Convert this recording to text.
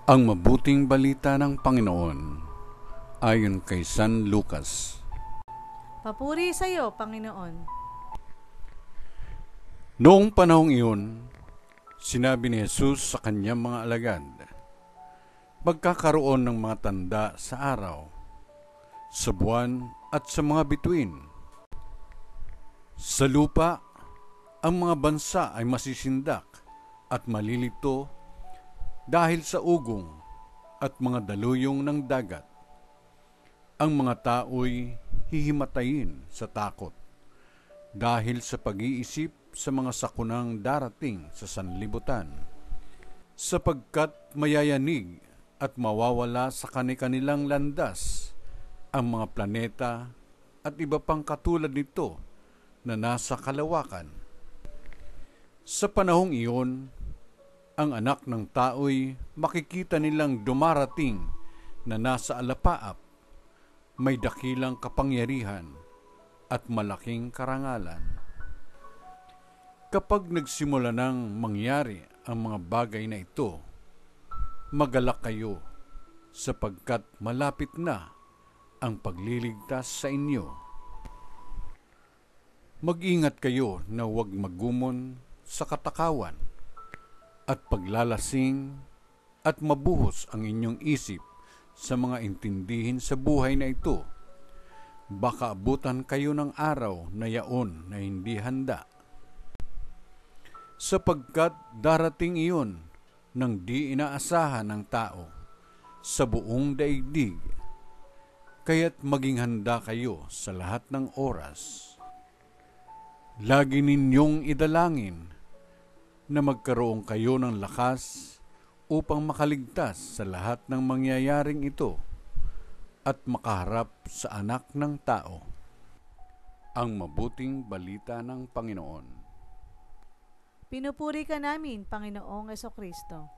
Ang mabuting balita ng Panginoon ayon kay San Lucas. Papuri sa iyo, Panginoon. Noong panahong iyon, sinabi ni Jesus sa kanyang mga alagad, magkakaroon ng mga tanda sa araw, sa buwan at sa mga bituin. Sa lupa, ang mga bansa ay masisindak at malilito dahil sa ugong at mga daluyong ng dagat. Ang mga tao'y hihimatayin sa takot dahil sa pag-iisip sa mga sakunang darating sa sanlibutan, sapagkat mayayanig at mawawala sa kani-kanilang landas ang mga planeta at iba pang katulad nito na nasa kalawakan. Sa panahong iyon, ang anak ng tao'y makikita nilang dumarating na nasa alapaap, may dakilang kapangyarihan at malaking karangalan. Kapag nagsimula nang mangyari ang mga bagay na ito, magalak kayo sapagkat malapit na ang pagliligtas sa inyo. Mag-ingat kayo na huwag magumon sa katakawan at paglalasing at mabuhos ang inyong isip sa mga intindihin sa buhay na ito. Baka abutan kayo ng araw na yaon na hindi handa. Sapagkat darating iyon nang di inaasahan ng tao sa buong daigdig, kaya't maging handa kayo sa lahat ng oras. Lagi ninyong idalangin na magkaroon kayo ng lakas upang makaligtas sa lahat ng mangyayaring ito at makaharap sa anak ng tao. Ang mabuting balita ng Panginoon. Pinupuri ka namin, Panginoong Jesucristo.